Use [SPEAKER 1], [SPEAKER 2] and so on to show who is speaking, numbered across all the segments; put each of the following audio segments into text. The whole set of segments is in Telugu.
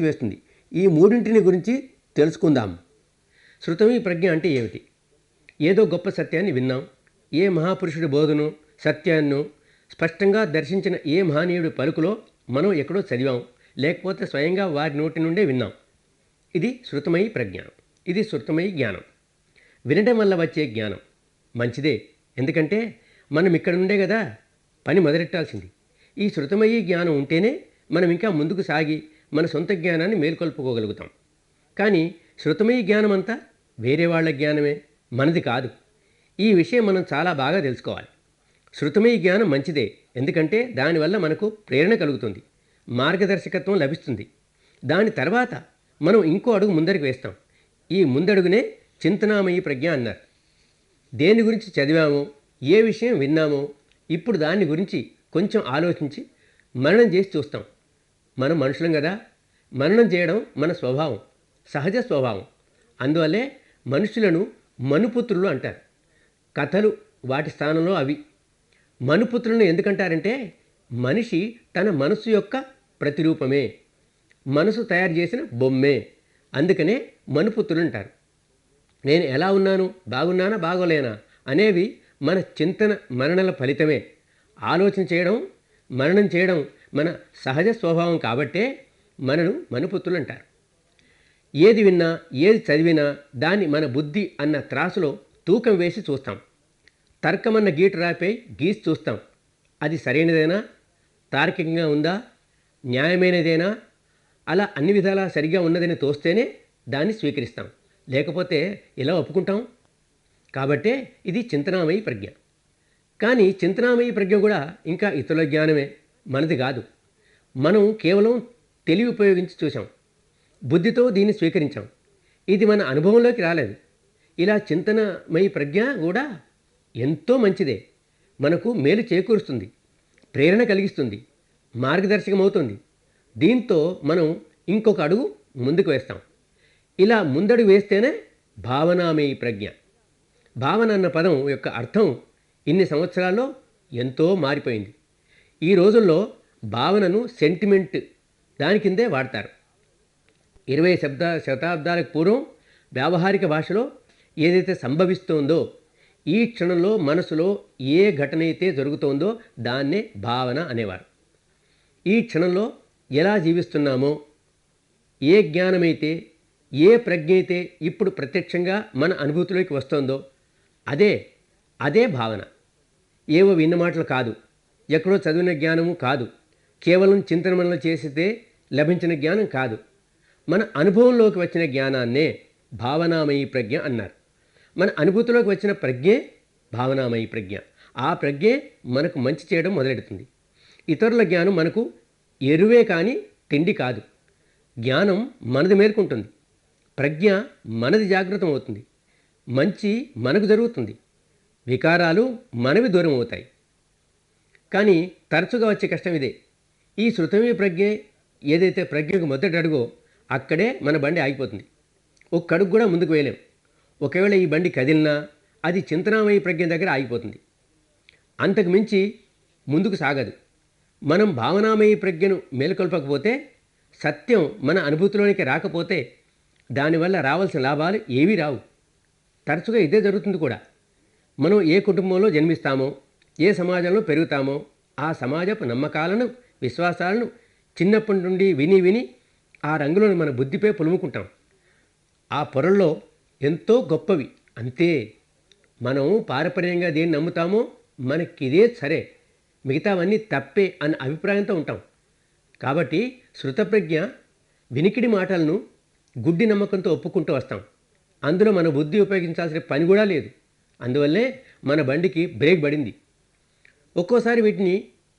[SPEAKER 1] వేస్తుంది. ఈ మూడింటిని గురించి తెలుసుకుందాం. శృతమీ ప్రజ్ఞ అంటే ఏమిటి? ఏదో గొప్ప సత్యాన్ని విన్నాం, ఏ మహాపురుషుడి బోధను సత్యాన్ని స్పష్టంగా దర్శించిన ఏ మహనీయుడి పలుకులో మనం ఎక్కడో చదివాం, లేకపోతే స్వయంగా వారి నోటి నుండే విన్నాం. ఇది శృతమయీ ప్రజ్ఞ. ఇది శృతమయీ జ్ఞానం. వినడం వల్ల వచ్చే జ్ఞానం మంచిదే. ఎందుకంటే మనం ఇక్కడ నుండే కదా పని మొదలెట్టాల్సింది. ఈ శృతమయీ జ్ఞానం ఉంటేనే మనం ఇంకా ముందుకు సాగి మన సొంత జ్ఞానాన్ని మేల్కొల్పుకోగలుగుతాం. కానీ శృతమయీ జ్ఞానం అంతా వేరే వాళ్ళ జ్ఞానమే, మనది కాదు. ఈ విషయం మనం చాలా బాగా తెలుసుకోవాలి. శృతమయీ జ్ఞానం మంచిదే. ఎందుకంటే దానివల్ల మనకు ప్రేరణ కలుగుతుంది, మార్గదర్శకత్వం లభిస్తుంది. దాని తర్వాత మనం ఇంకో అడుగు ముందరికి వేస్తాం. ఈ ముందడుగునే చింతనామయీ ప్రజ్ఞ అన్నారు. దేని గురించి చదివామో, ఏ విషయం విన్నామో, ఇప్పుడు దాని గురించి కొంచెం ఆలోచించి మననం చేసి చూస్తాం. మనం మనుషులం కదా, మననం చేయడం మన స్వభావం, సహజ స్వభావం. అందువల్లే మనుషులను మనుపుత్రులు అంటారు. కథలు వాటి స్థానంలో అవి. మనుపుత్రులను ఎందుకంటారంటే మనిషి తన మనసు యొక్క ప్రతిరూపమే, మనసు తయారు చేసిన బొమ్మే. అందుకనే మనుపుత్రులు అంటారు. నేను ఎలా ఉన్నాను, బాగున్నానా బాగోలేనా అనేవి మన చింతన మరణల ఫలితమే. ఆలోచన చేయడం, మరణం చేయడం మన సహజ స్వభావం కాబట్టే మనను మనుపుత్రులు అంటారు. ఏది విన్నా, ఏది చదివినా దాన్ని మన బుద్ధి అన్న త్రాసులో తూకం వేసి చూస్తాం. తర్కమన్న గీటు రాపై గీసి చూస్తాం. అది సరైనదేనా, తార్కికంగా ఉందా, న్యాయమైనదేనా, అలా అన్ని విధాలా సరిగా ఉన్నదని తోస్తేనే దాన్ని స్వీకరిస్తాం. లేకపోతే ఇలా ఒప్పుకుంటాం. కాబట్టే ఇది చింతనామయీ ప్రజ్ఞ. కానీ చింతనామయీ ప్రజ్ఞ కూడా ఇంకా ఇతరుల జ్ఞానమే, మనది కాదు. మనం కేవలం తెలివి ఉపయోగించి చూసాం, బుద్ధితో దీన్ని స్వీకరించాం. ఇది మన అనుభవంలోకి రాలేదు. ఇలా చింతనమయీ ప్రజ్ఞ కూడా ఎంతో మంచిదే. మనకు మేలు చేకూరుస్తుంది, ప్రేరణ కలిగిస్తుంది, మార్గదర్శకమవుతుంది. దీంతో మనం ఇంకొక అడుగు ముందుకు వేస్తాం. ఇలా ముందడుగు వేస్తేనే భావనామయీ ప్రజ్ఞ. భావన అన్న పదం యొక్క అర్థం ఇన్ని సంవత్సరాల్లో ఎంతో మారిపోయింది. ఈ రోజుల్లో భావనను సెంటిమెంట్ దాని కిందే వాడతారు. 20 శతాబ్దాలకు పూర్వం వ్యావహారిక భాషలో ఏదైతే సంభవిస్తోందో, ఈ క్షణంలో మనసులో ఏ ఘటన అయితే జరుగుతోందో దాన్నే భావన అనేవారు. ఈ క్షణంలో ఎలా జీవిస్తున్నామో, ఏ జ్ఞానమైతే, ఏ ప్రజ్ఞ అయితే ఇప్పుడు ప్రత్యక్షంగా మన అనుభూతిలోకి వస్తుందో అదే భావన. ఏవో విన్న మాటలు కాదు, ఎక్కడో చదివిన జ్ఞానము కాదు, కేవలం చింతన మనలో చేసితే లభించిన జ్ఞానం కాదు. మన అనుభవంలోకి వచ్చిన జ్ఞానాన్నే భావనామయీ ప్రజ్ఞ అన్నారు. మన అనుభూతిలోకి వచ్చిన ప్రజ్ఞే భావనామయీ ప్రజ్ఞ. ఆ ప్రజ్ఞే మనకు మంచి చేయడం మొదలెడుతుంది. ఇతరుల జ్ఞానం మనకు ఎరువే కానీ తిండి కాదు. జ్ఞానం మనది మేల్కొంటుంది, ప్రజ్ఞ మనది జాగృతం అవుతుంది, మంచి మనకు జరుగుతుంది, వికారాలు మనవి దూరం అవుతాయి. కానీ తరచుగా వచ్చే కష్టం ఇదే. ఈ శృతమీ ప్రజ్ఞ ఏదైతే ప్రజ్ఞకు మొదటి అడుగో అక్కడే మన బండి ఆగిపోతుంది. ఒక్క అడుగు కూడా ముందుకు వేయలేం. ఒకవేళ ఈ బండి కదిలినా అది చింతనామయీ ప్రజ్ఞ దగ్గర ఆగిపోతుంది, అంతకు మించి ముందుకు సాగదు. మనం భావనామయీ ప్రజ్ఞను మేల్కొల్పకపోతే, సత్యం మన అనుభూతిలోనికి రాకపోతే దానివల్ల రావాల్సిన లాభాలు ఏవీ రావు. తరచుగా ఇదే జరుగుతుంది కూడా. మనం ఏ కుటుంబంలో జన్మిస్తామో, ఏ సమాజంలో పెరుగుతామో, ఆ సమాజపు నమ్మకాలను, విశ్వాసాలను చిన్నప్పటి నుండి విని విని ఆ రంగులను మన బుద్ధిపై పులుముకుంటాం. ఆ పొరల్లో ఎంతో గొప్పవి అంతే. మనం పారపర్యంగా దేన్ని నమ్ముతామో మనకిదే సరే, మిగతావన్నీ తప్పే అన్న అభిప్రాయంతో ఉంటాం. కాబట్టి శృతప్రజ్ఞ వినికిడి మాటలను గుడ్డి నమ్మకంతో ఒప్పుకుంటూ వస్తాం. అందులో మన బుద్ధి ఉపయోగించాల్సిన పని కూడా లేదు. అందువల్లే మన బండికి బ్రేక్ పడింది. ఒక్కోసారి వీటిని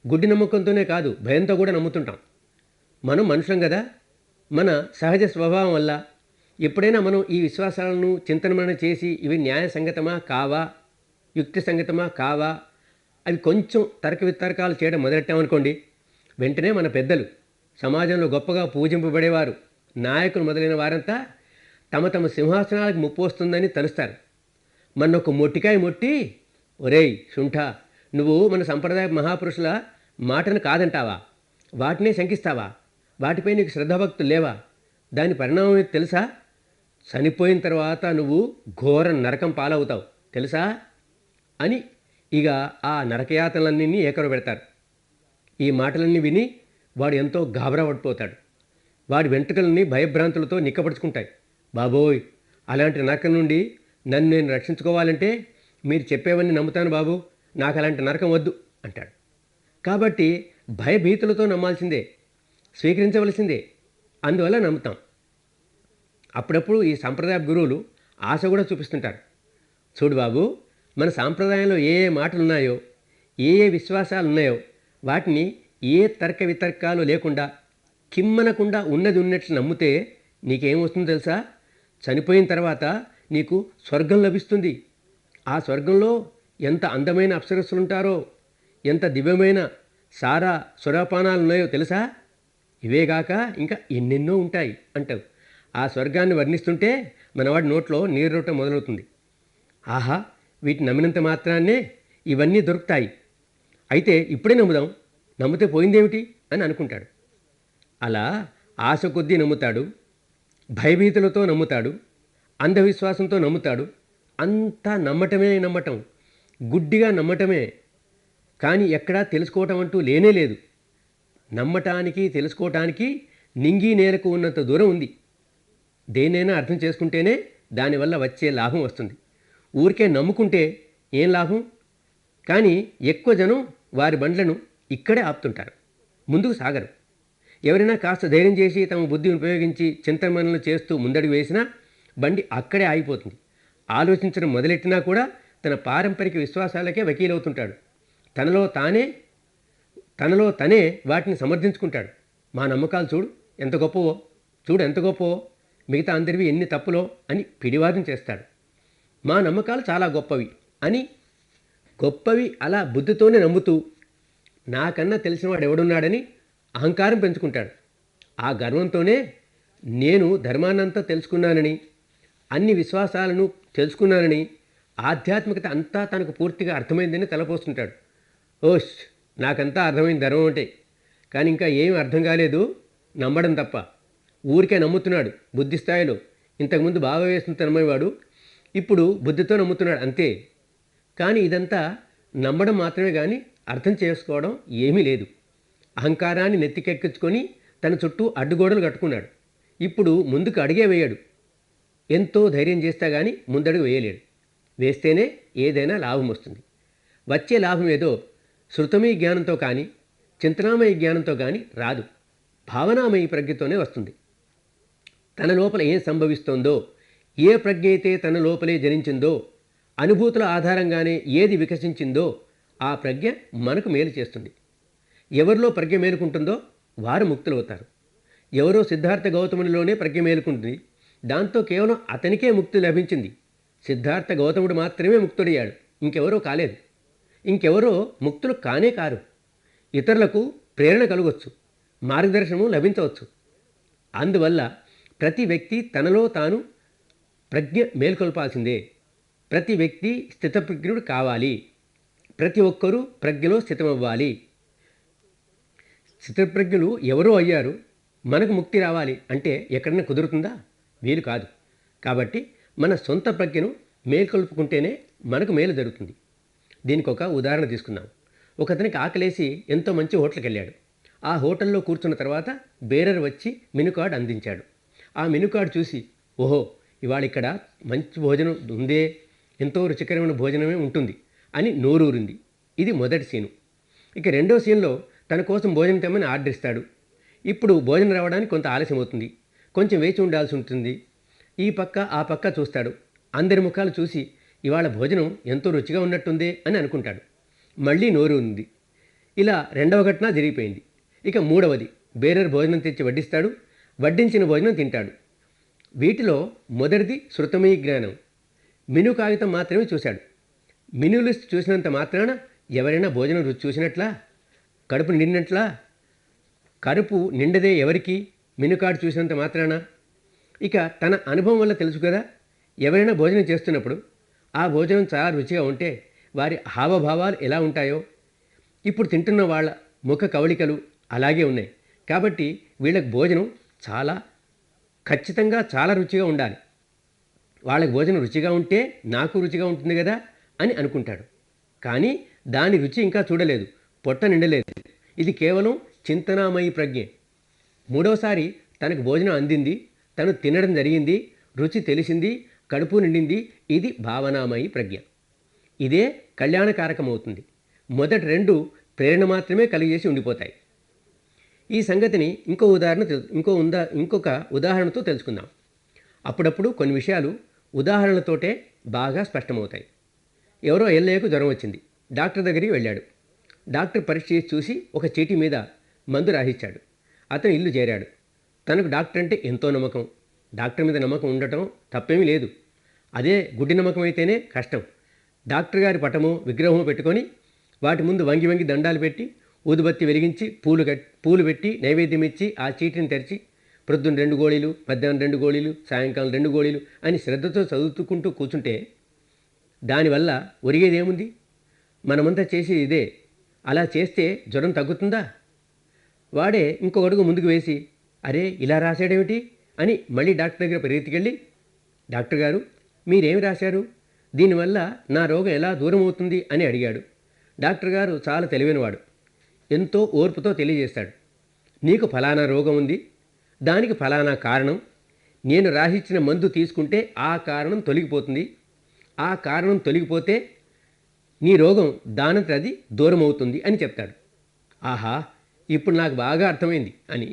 [SPEAKER 1] గుడ్డి నమ్మకంతోనే కాదు, భయంతో కూడా నమ్ముతుంటాం. మనం మనుషులం కదా, మన సహజ స్వభావం వల్ల ఎప్పుడైనా మనం ఈ విశ్వాసాలను చింతనమన చేసి ఇవి న్యాయ సంగతమా కావా, యుక్తి సంగతమా కావా, అవి కొంచెం తర్క వితర్కాలు చేయడం మొదలెట్టామనుకోండి, వెంటనే మన పెద్దలు, సమాజంలో గొప్పగా పూజింపబడేవారు, నాయకులు మొదలైన వారంతా తమ తమ సింహాసనాలకు ముప్పు వస్తుందని తలుస్తారు. మనొక మొట్టికాయ మొట్టి, ఒరేయ్ శుంఠ, నువ్వు మన సంప్రదాయ మహాపురుషుల మాటను కాదంటావా, వాటినే శంకిస్తావా, వాటిపై నీకు శ్రద్ధాభక్తులు లేవా, దాని పరిణామం ఏంటి తెలుసా? చనిపోయిన తర్వాత నువ్వు ఘోర నరకం పాలవుతావు తెలుసా అని ఇక ఆ నరకయాతనలన్నీ ఏకరు పెడతారు. ఈ మాటలన్నీ విని వాడు ఎంతో గాబరా పడిపోతాడు. వాడి వెంట్రుకలన్నీ భయభ్రాంతులతో నిక్కపడుచుకుంటాయి. బాబోయ్, అలాంటి నరకం నుండి నన్ను నేను రక్షించుకోవాలంటే మీరు చెప్పేవన్నీ నమ్ముతాను బాబు, నాకు అలాంటి నరకం వద్దు అంటాడు. కాబట్టి భయభీతులతో నమ్మాల్సిందే, స్వీకరించవలసిందే. అందువల్ల నమ్ముతాం. అప్పుడప్పుడు ఈ సాంప్రదాయ గురువులు ఆశ కూడా చూపిస్తుంటారు. చూడు బాబు, మన సాంప్రదాయంలో ఏ ఏ మాటలు ఉన్నాయో, ఏ ఏ విశ్వాసాలు ఉన్నాయో వాటిని ఏ తర్క వితర్కాలు లేకుండా కిమ్మనకుండా ఉన్నది ఉన్నట్లు నమ్మితే నీకేమొస్తుందో తెలుసా? చనిపోయిన తర్వాత నీకు స్వర్గం లభిస్తుంది. ఆ స్వర్గంలో ఎంత అందమైన అప్సరస్సులు ఉంటారో, ఎంత దివ్యమైన సారా సురాపానాలు ఉన్నాయో తెలుసా? ఇవేగాక ఇంకా ఎన్నెన్నో ఉంటాయి అంటావు. ఆ స్వర్గాన్ని వర్ణిస్తుంటే మనవాడి నోట్లో నీరుట మొదలవుతుంది. ఆహా, వీటిని నమ్మినంత మాత్రాన్నే ఇవన్నీ దొరుకుతాయి, అయితే ఇప్పుడే నమ్ముదాం, నమ్మితే పోయిందేమిటి అని అనుకుంటాడు. అలా ఆశ కొద్దీ నమ్ముతాడు, భయభీతులతో నమ్ముతాడు, అంధవిశ్వాసంతో నమ్ముతాడు. అంతా నమ్మటం, గుడ్డిగా నమ్మటమే. కానీ ఎక్కడా తెలుసుకోవటం అంటూ లేనే లేదు. నమ్మటానికి తెలుసుకోవటానికి నింగి నేలకు ఉన్నంత దూరం ఉంది. దేన్నైనా అర్థం చేసుకుంటేనే దానివల్ల వచ్చే లాభం వస్తుంది. ఊరికే నమ్ముకుంటే ఏం లాభం? కానీ ఎక్కువ జనం వారి బండ్లను ఇక్కడే ఆపుతుంటారు, ముందుకు సాగరు. ఎవరైనా కాస్త ధైర్యం చేసి తమ బుద్ధిని ఉపయోగించి చింతనలు చేస్తూ ముందడుగు వేసినా బండి అక్కడే ఆగిపోతుంది. ఆలోచించడం మొదలెట్టినా కూడా తన పారంపరిక విశ్వాసాలకే వకీలవుతుంటాడు. తనలో తనే వాటిని సమర్థించుకుంటాడు. మా నమ్మకాలు చూడు ఎంత గొప్పవో, మిగతా అందరివి ఎన్ని తప్పులో అని పిడివాదం చేస్తాడు. మా నమ్మకాలు చాలా గొప్పవి అలా బుద్ధితోనే నమ్ముతూ నాకన్నా తెలిసినవాడు ఎవడున్నాడని అహంకారం పెంచుకుంటాడు. ఆ గర్వంతోనే నేను ధర్మాన్నంతా తెలుసుకున్నానని, అన్ని విశ్వాసాలను తెలుసుకున్నానని, ఆధ్యాత్మికత అంతా తనకు పూర్తిగా అర్థమైందని తలపోస్తుంటాడు. ఓష్, నాకంతా అర్థమైంది ధర్మం అంటే, కానీ ఇంకా ఏం అర్థం కాలేదు, నమ్మడం తప్ప. ఊరికే నమ్ముతున్నాడు బుద్ధి స్థాయిలో. ఇంతకుముందు బాగా వేసిన తనమేవాడు ఇప్పుడు బుద్ధితో నమ్ముతున్నాడు అంతే. కానీ ఇదంతా నమ్మడం మాత్రమే, కానీ అర్థం చేసుకోవడం ఏమీ లేదు. అహంకారాన్ని నెత్తికెక్కించుకొని తన చుట్టూ అడ్డుగోడలు కట్టుకున్నాడు. ఇప్పుడు ముందుకు అడిగే వేయడు. ఎంతో ధైర్యం చేస్తా కానీ ముందడుగు వేయలేడు. వేస్తేనే ఏదైనా లాభం వస్తుంది. వచ్చే లాభం ఏదో శృతమీ జ్ఞానంతో కానీ చింతనామయ జ్ఞానంతో కానీ రాదు, భావనామయ ప్రజ్ఞతోనే వస్తుంది. తన లోపల ఏం సంభవిస్తోందో, ఏ ప్రజ్ఞ అయితే తన లోపలే జనించిందో, అనుభూతుల ఆధారంగానే ఏది వికసించిందో ఆ ప్రజ్ఞ మనకు మేలు చేస్తుంది. ఎవరిలో ప్రజ్ఞ మేలుకుంటుందో వారు ముక్తులవుతారు. ఎవరో సిద్ధార్థ గౌతమునిలోనే ప్రజ్ఞ మేలుకుంటుంది, దాంతో కేవలం అతనికే ముక్తి లభించింది. సిద్ధార్థ గౌతముడు మాత్రమే ముక్తుడయ్యాడు, ఇంకెవరో కాలేదు. ఇంకెవరో ముక్తులు కానే కారు. ఇతరులకు ప్రేరణ కలగవచ్చు, మార్గదర్శనము లభించవచ్చు. అందువల్ల ప్రతి వ్యక్తి తనలో తాను ప్రజ్ఞ మేల్కొల్పాల్సిందే. ప్రతి వ్యక్తి స్థితప్రజ్ఞుడు కావాలి. ప్రతి ఒక్కరూ ప్రజ్ఞలో స్థితమవ్వాలి. స్థితప్రజ్ఞులు ఎవరో అయ్యారు, మనకు ముక్తి రావాలి అంటే ఎక్కడన్నా కుదురుతుందా? వీలు కాదు. కాబట్టి మన సొంత ప్రజ్ఞను మేల్కొల్పుకుంటేనే మనకు మేలు జరుగుతుంది. దీనికి ఒక ఉదాహరణ తీసుకుందాం. ఒకతనికి ఆకలేసి ఎంతో మంచి హోటల్కి వెళ్ళాడు. ఆ హోటల్లో కూర్చున్న తర్వాత బేరర్ వచ్చి మెనూ కార్డు అందించాడు. ఆ మెనూ కార్డు చూసి, ఓహో, ఇవాళ ఇక్కడ మంచి భోజనం ఉందే, ఎంతో రుచికరమైన భోజనమే ఉంటుంది అని నోరూరింది. ఇది మొదటి సీను. ఇక రెండో సీన్లో తన కోసం భోజనం తెమ్మని ఆర్డర్ ఇస్తాడు. ఇప్పుడు భోజనం రావడానికి కొంత ఆలస్యం అవుతుంది, కొంచెం వేచి ఉండాల్సి ఉంటుంది. ఈ పక్క ఆ పక్క చూస్తాడు. అందరి ముఖాలు చూసి ఇవాళ భోజనం ఎంతో రుచిగా ఉన్నట్టుందే అని అనుకుంటాడు. మళ్ళీ నోరు ఉంది. ఇలా రెండవ ఘటన జరిగిపోయింది. ఇక మూడవది, బేరర్ భోజనం తెచ్చి వడ్డిస్తాడు. వడ్డించిన భోజనం తింటాడు. వీటిలో మొదటిది శృతమీ జ్ఞానం. మెనూ కాగితం మాత్రమే చూశాడు. మెనూ లిస్ట్ చూసినంత మాత్రాన ఎవరైనా భోజనం రుచి చూసినట్లా? కడుపు నిండినట్లా? కడుపు నిండదే ఎవరికి మెనూ కార్డు చూసినంత మాత్రాన? ఇక తన అనుభవం వల్ల తెలుసు కదా, ఎవరైనా భోజనం చేస్తున్నప్పుడు ఆ భోజనం చాలా రుచిగా ఉంటే వారి హావభావాలు ఎలా ఉంటాయో. ఇప్పుడు తింటున్న వాళ్ళ ముఖ కవళికలు అలాగే ఉన్నాయి. కాబట్టి వీళ్ళకి భోజనం చాలా ఖచ్చితంగా చాలా రుచిగా ఉండాలి. వాళ్ళకి భోజనం రుచిగా ఉంటే నాకు రుచిగా ఉంటుంది కదా అని అనుకుంటాడు. కానీ దాని రుచి ఇంకా చూడలేదు, పొట్ట నిండలేదు. ఇది కేవలం చింతనామయి ప్రజ్ఞే. మూడవసారి తనకు భోజనం అందింది, తను తినడం జరిగింది, రుచి తెలిసింది, కడుపు నిండింది. ఇది భావనామయి ప్రజ్ఞ. ఇదే కళ్యాణకారకమవుతుంది. మొదటి రెండు ప్రేరణ మాత్రమే కలిగజేసి ఉండిపోతాయి. ఈ సంగతిని ఇంకొక ఉదాహరణతో తెలుసుకుందాం. అప్పుడప్పుడు కొన్ని విషయాలు ఉదాహరణలతోటే బాగా స్పష్టమవుతాయి. ఎవరో ఎల్లయ్యకు జ్వరం వచ్చింది. డాక్టర్ దగ్గరికి వెళ్ళాడు. డాక్టర్ పరీక్ష చేసి చూసి ఒక చీటీ మీద మందు రాసిచ్చాడు. అతను ఇల్లు చేరాడు. తనకు డాక్టర్ అంటే ఎంతో నమ్మకం. డాక్టర్ మీద నమ్మకం ఉండటం తప్పేమీ లేదు. అదే గుడ్డి నమ్మకం అయితేనే కష్టం. డాక్టర్ గారి పటమో విగ్రహమో పెట్టుకొని వాటి ముందు వంగి వంగి దండాలు పెట్టి ఊదుబత్తి వెలిగించి పూలు పెట్టి నైవేద్యం ఇచ్చి ఆ చీటిని తెరిచి ప్రొద్దున 2 గోళీలు, మధ్యాహ్నం 2 గోళీలు, సాయంకాలం 2 గోళీలు అని శ్రద్ధతో చదువుకుంటూ కూర్చుంటే దానివల్ల ఒరిగేదేముంది? మనమంతా చేసేది ఇదే. అలా చేస్తే జ్వరం తగ్గుతుందా? వాడే ఇంకో అడుగు ముందుకు వేసి, అరే ఇలా రాశాడేమిటి అని మళ్ళీ డాక్టర్ దగ్గర పరిగెత్తుకెళ్ళి, డాక్టర్ గారు మీరేమి రాశారు, దీనివల్ల నా రోగం ఎలా దూరం అవుతుంది అని అడిగాడు. డాక్టర్ గారు చాలా తెలివైనవాడు. ఎంతో ఓర్పుతో తెలియజేస్తాడు. నీకు ఫలానా రోగం ఉంది, దానికి ఫలానా కారణం, నేను రాసిచ్చిన మందు తీసుకుంటే ఆ కారణం తొలగిపోతుంది, ఆ కారణం తొలగిపోతే నీ రోగం దానంతట అది దూరం అవుతుంది అని చెప్తాడు. ఆహా, ఇప్పుడు నాకు బాగా అర్థమైంది అని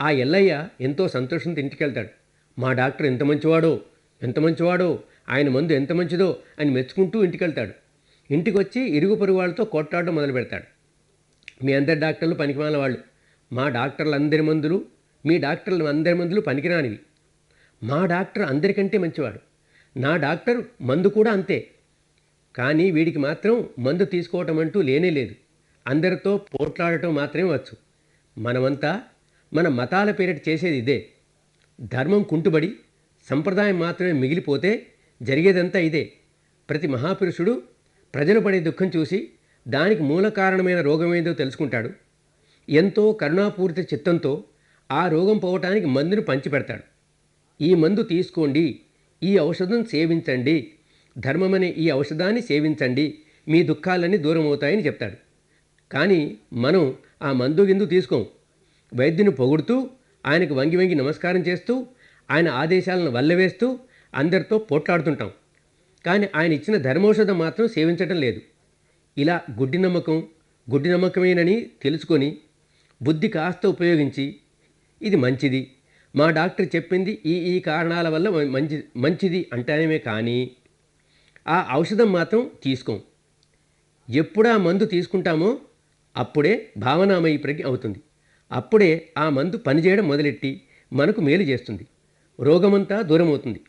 [SPEAKER 1] ఆ ఎల్లయ్య ఎంతో సంతోషంతో ఇంటికెళ్తాడు. మా డాక్టర్ ఎంత మంచివాడో, ఆయన మందు ఎంత మంచిదో అని మెచ్చుకుంటూ ఇంటికెళ్తాడు. ఇంటికి వచ్చి ఇరుగు పొరుగు వాళ్ళతో కొట్లాడడం మొదలు పెడతాడు. మీ అందరి డాక్టర్లు పనికిమాల వాళ్ళు, మీ డాక్టర్లు అందరి మందులు పనికిరానివి. మా డాక్టర్ అందరికంటే మంచివాడు, నా డాక్టర్ మందు కూడా అంతే. కానీ వీడికి మాత్రం మందు తీసుకోవటం అంటూ లేనే లేదు. అందరితో పోట్లాడటం మాత్రమే వచ్చు. మనమంతా మన మతాల పేరిట చేసేది ఇదే. ధర్మం కుంటుబడి సంప్రదాయం మాత్రమే మిగిలిపోతే జరిగేదంతా ఇదే. ప్రతి మహాపురుషుడు ప్రజలు పడే దుఃఖం చూసి దానికి మూల కారణమైన రోగమేందో తెలుసుకుంటాడు. ఎంతో కరుణాపూరిత చిత్తంతో ఆ రోగం పోవటానికి మందును పంచిపెడతాడు. ఈ మందు తీసుకోండి, ఈ ఔషధం సేవించండి, ధర్మమనే ఈ ఔషధాన్ని సేవించండి, మీ దుఃఖాలన్నీ దూరం అవుతాయని చెప్తాడు. కానీ మనం ఆ మందు గిందు తీసుకోం. వైద్యుని పొగుడుతూ, ఆయనకు వంగి వంగి నమస్కారం చేస్తూ, ఆయన ఆదేశాలను వల్లవేస్తూ అందరితో పోట్లాడుతుంటాం. కానీ ఆయన ఇచ్చిన ధర్మౌషధం మాత్రం సేవించటం లేదు. ఇలా గుడ్డి నమ్మకమేనని తెలుసుకొని బుద్ధి కాస్త ఉపయోగించి ఇది మంచిది, మా డాక్టర్ చెప్పింది ఈ కారణాల వల్ల మంచిది అంటానేమే కానీ ఆ ఔషధం మాత్రం తీసుకోం. ఎప్పుడు ఆ మందు తీసుకుంటామో అప్పుడే భావనామయి ప్రజ్ఞ అవుతుంది. అప్పుడే ఆ మందు పనిచేయడం మొదలెట్టి మనకు మేలు చేస్తుంది, రోగమంతా దూరమవుతుంది.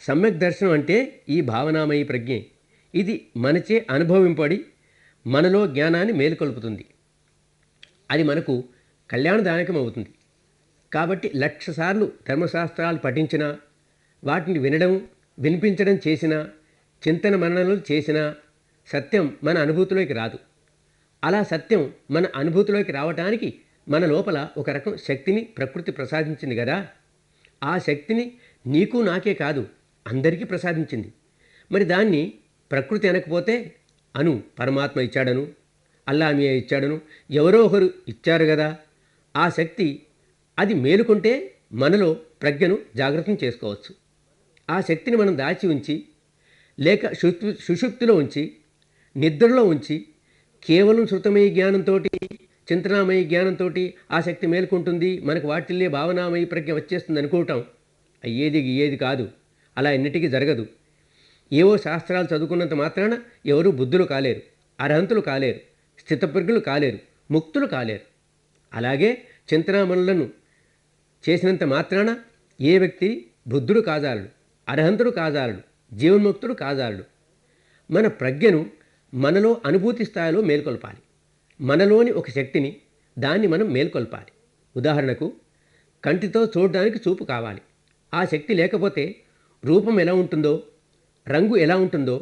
[SPEAKER 1] సమ్యక్ దర్శనం అంటే ఈ భావనామయి ప్రజ్ఞే. ఇది మనచే అనుభవింపడి మనలో జ్ఞానాన్ని మేలుకొల్పుతుంది. అది మనకు కళ్యాణదాయకం అవుతుంది. కాబట్టి 1,00,000 సార్లు ధర్మశాస్త్రాలు పఠించినా, వాటిని వినిపించడం చేసినా, చింతన మననలు చేసినా సత్యం మన అనుభూతిలోకి రాదు. అలా సత్యం మన అనుభూతిలోకి రావటానికి మన లోపల ఒక రకం శక్తిని ప్రకృతి ప్రసాదించింది కదా. ఆ శక్తిని నీకు నాకే కాదు అందరికీ ప్రసాదించింది. మరి దాన్ని ప్రకృతి అనకపోతే పరమాత్మ ఇచ్చాడను, అల్లామియా ఇచ్చాడను, ఎవరో ఒకరు ఇచ్చారు కదా. ఆ శక్తి అది మేలుకుంటే మనలో ప్రజ్ఞను జాగృతం చేసుకోవచ్చు. ఆ శక్తిని మనం దాచి ఉంచి, లేక సుషుప్తిలో ఉంచి, నిద్రలో ఉంచి, కేవలం శృతమయ జ్ఞానంతో, చింతనామయ జ్ఞానంతో ఆ శక్తి మేలుకుంటుంది, మనకు వాటిల్లే భావనామయ ప్రజ్ఞ వచ్చేస్తుంది అనుకోవటం ఏది కాదు. అలా ఎన్నిటికీ జరగదు. ఏవో శాస్త్రాలు చదువుకున్నంత మాత్రాన ఎవరూ బుద్ధులు కాలేరు, అర్హంతులు కాలేరు, స్థితప్రజ్ఞులు కాలేరు, ముక్తులు కాలేరు. అలాగే చింతనామనులను చేసినంత మాత్రాన ఏ వ్యక్తి బుద్ధుడు కాజాలడు, అర్హంతుడు కాజాలడు, జీవన్ముక్తుడు కాజాలడు. మన ప్రజ్ఞను మనలో అనుభూతి స్థాయిలో మేల్కొల్పాలి. మనలోని ఒక శక్తిని దాన్ని మనం మేల్కొల్పాలి. ఉదాహరణకు కంటితో చూడడానికి చూపు కావాలి. ఆ శక్తి లేకపోతే రూపం ఎలా ఉంటుందో, రంగు ఎలా ఉంటుందో,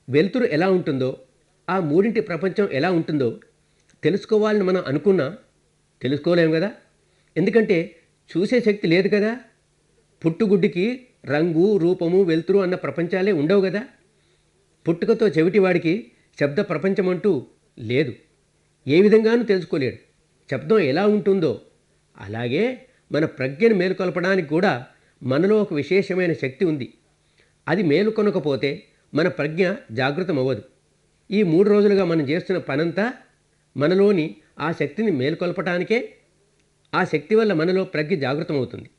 [SPEAKER 1] వెలుతురు ఎలా ఉంటుందో, ఆ మూడింటి ప్రపంచం ఎలా ఉంటుందో తెలుసుకోవాలని మనం అనుకున్నా తెలుసుకోలేము కదా. ఎందుకంటే చూసే శక్తి లేదు కదా. పుట్టుగుడ్డికి రంగు రూపము వెలుతురు అన్న ప్రపంచాలే ఉండవు కదా. పుట్టుకతో చెవిటివాడికి శబ్ద ప్రపంచమంటూ లేదు, ఏ విధంగానూ తెలుసుకోలేడు. శబ్దం ఎలా ఉంటుందో అలాగే మన ప్రజ్ఞను మేలుకొల్పడానికి కూడా మనలో ఒక విశేషమైన శక్తి ఉంది. అది మేలుకొనకపోతే మన ప్రజ్ఞ జాగృతమవ్వదు. ఈ 3 రోజులుగా మనం చేస్తున్న పనంతా మనలోని ఆ శక్తిని మేలుకొల్పటానికే. ఆ శక్తి వల్ల మనలో ప్రజ్ఞ జాగృతమవుతుంది.